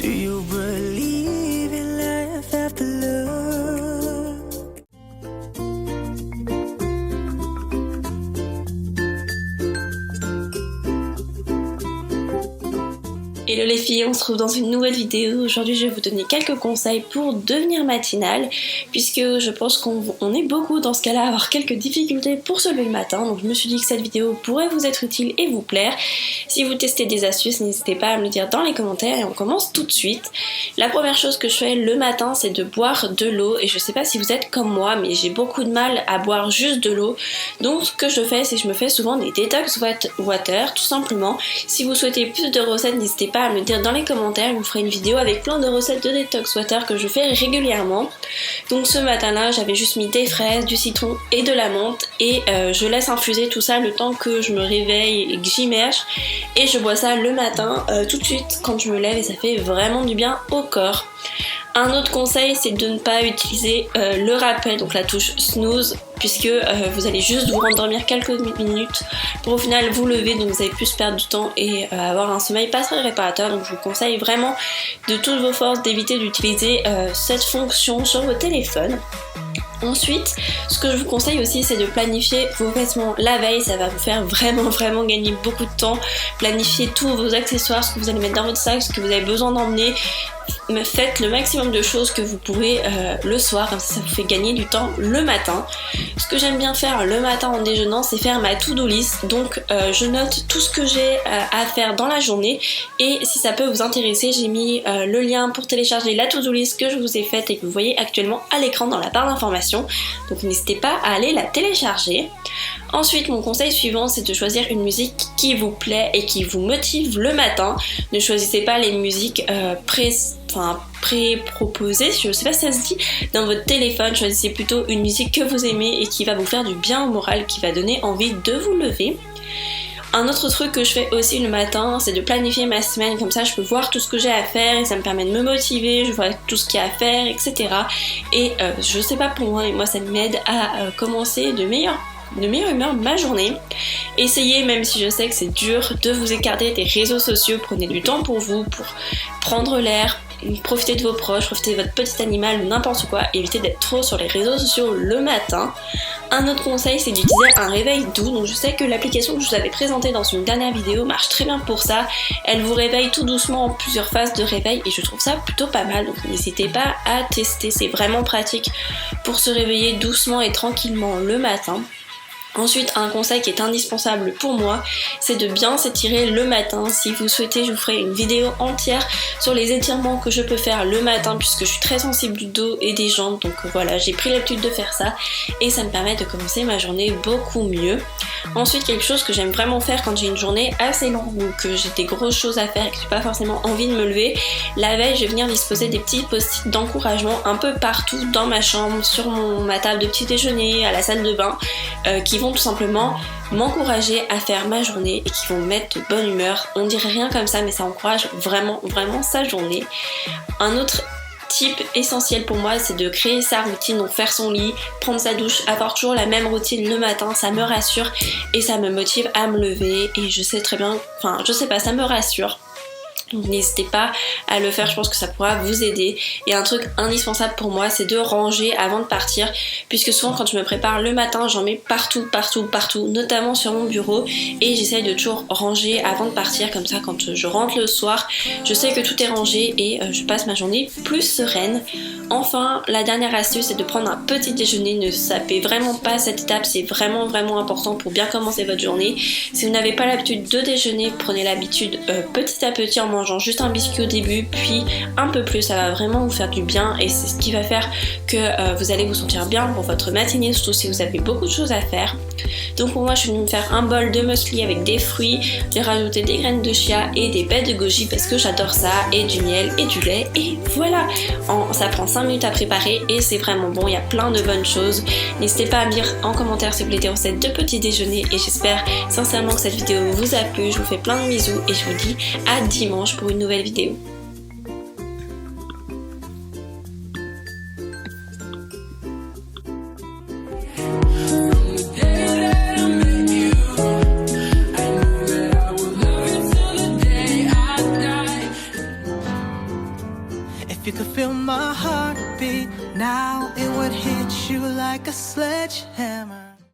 Do you believe in life after love? Hello les filles, on se retrouve dans une nouvelle vidéo. Aujourd'hui je vais vous donner quelques conseils pour devenir matinale, puisque je pense qu'on est beaucoup dans ce cas-là à avoir quelques difficultés pour se lever le matin. Donc je me suis dit que cette vidéo pourrait vous être utile et vous plaire. Si vous testez des astuces, n'hésitez pas à me le dire dans les commentaires et on commence tout de suite. La première chose que je fais le matin, c'est de boire de l'eau, et je sais pas si vous êtes comme moi, mais j'ai beaucoup de mal à boire juste de l'eau. Donc ce que je fais, c'est que je me fais souvent des detox water, tout simplement. Si vous souhaitez plus de recettes, n'hésitez pas à me dire dans les commentaires, je vous ferai une vidéo avec plein de recettes de detox water que je fais régulièrement. Donc ce matin là j'avais juste mis des fraises, du citron et de la menthe, et je laisse infuser tout ça le temps que je me réveille et que j'immerge, et je bois ça le matin tout de suite quand je me lève, et ça fait vraiment du bien au corps. Un autre conseil, c'est de ne pas utiliser le rappel, donc la touche snooze, puisque vous allez juste vous rendormir quelques minutes pour au final vous lever, donc vous allez plus perdre du temps et avoir un sommeil pas très réparateur. Donc je vous conseille vraiment de toutes vos forces d'éviter d'utiliser cette fonction sur vos téléphones. Ensuite, ce que je vous conseille aussi, c'est de planifier vos vêtements la veille. Ça va vous faire vraiment gagner beaucoup de temps. Planifiez tous vos accessoires, ce que vous allez mettre dans votre sac, ce que vous avez besoin d'emmener. Faites le maximum de choses que vous pourrez le soir, comme ça vous fait gagner du temps le matin. Ce que j'aime bien faire le matin en déjeunant, c'est faire ma to-do list. Donc je note tout ce que j'ai à faire dans la journée, et si ça peut vous intéresser, j'ai mis le lien pour télécharger la to-do list que je vous ai faite et que vous voyez actuellement à l'écran dans la barre d'information. Donc n'hésitez pas à aller la télécharger. Ensuite, mon conseil suivant, c'est de choisir une musique qui vous plaît et qui vous motive le matin. Ne choisissez pas les musiques pré-proposées, je sais pas si ça se dit, dans votre téléphone. Choisissez plutôt une musique que vous aimez et qui va vous faire du bien au moral, qui va donner envie de vous lever. Un autre truc que je fais aussi le matin, c'est de planifier ma semaine, comme ça je peux voir tout ce que j'ai à faire et ça me permet de me motiver, je vois tout ce qu'il y a à faire, etc. Et je sais pas pour moi, mais moi ça m'aide à commencer de meilleure humeur ma journée. Essayez, même si je sais que c'est dur, de vous écarter des réseaux sociaux. Prenez du temps pour vous, pour prendre l'air, profitez de vos proches, profitez de votre petit animal ou n'importe quoi. Évitez d'être trop sur les réseaux sociaux le matin. Un autre conseil, c'est d'utiliser un réveil doux. Donc je sais que l'application que je vous avais présentée dans une dernière vidéo marche très bien pour ça. Elle vous réveille tout doucement en plusieurs phases de réveil, et je trouve ça plutôt pas mal. Donc n'hésitez pas à tester, c'est vraiment pratique pour se réveiller doucement et tranquillement le matin. Ensuite, un conseil qui est indispensable pour moi, c'est de bien s'étirer le matin. Si vous souhaitez, je vous ferai une vidéo entière sur les étirements que je peux faire le matin, puisque je suis très sensible du dos et des jambes. Donc voilà, j'ai pris l'habitude de faire ça et ça me permet de commencer ma journée beaucoup mieux. Ensuite, quelque chose que j'aime vraiment faire quand j'ai une journée assez longue ou que j'ai des grosses choses à faire et que j'ai pas forcément envie de me lever, la veille, je vais venir disposer des petits post-it d'encouragement un peu partout dans ma chambre, sur ma table de petit déjeuner, à la salle de bain, qui vont tout simplement m'encourager à faire ma journée et qui vont me mettre de bonne humeur. On dirait rien comme ça, mais ça encourage vraiment sa journée. Un autre type essentiel pour moi, c'est de créer sa routine, donc faire son lit, prendre sa douche, avoir toujours la même routine le matin. Ça me rassure et ça me motive à me lever, et je sais très bien, ça me rassure. Donc n'hésitez pas à le faire, je pense que ça pourra vous aider. Et un truc indispensable pour moi, c'est de ranger avant de partir, puisque souvent quand je me prépare le matin, j'en mets partout, notamment sur mon bureau, et j'essaye de toujours ranger avant de partir, comme ça quand je rentre le soir, je sais que tout est rangé et je passe ma journée plus sereine. Enfin, la dernière astuce, c'est de prendre un petit déjeuner. Ne sapez vraiment pas cette étape, c'est vraiment important pour bien commencer votre journée. Si vous n'avez pas l'habitude de déjeuner, prenez l'habitude petit à petit en mangeant juste un biscuit au début, puis un peu plus. Ça va vraiment vous faire du bien, et c'est ce qui va faire que vous allez vous sentir bien pour votre matinée, surtout si vous avez beaucoup de choses à faire. Donc pour moi, je suis venue me faire un bol de muesli avec des fruits. J'ai rajouté des graines de chia et des baies de goji parce que j'adore ça, et du miel et du lait, et voilà. Ça prend 5 minutes à préparer et c'est vraiment bon, il y a plein de bonnes choses. N'hésitez pas à me dire en commentaire si vous voulez des recettes de petit déjeuner, et j'espère sincèrement que cette vidéo vous a plu. Je vous fais plein de bisous et je vous dis à dimanche pour une nouvelle vidéo. you could feel my heartbeat now, it would hit you like a sledgehammer.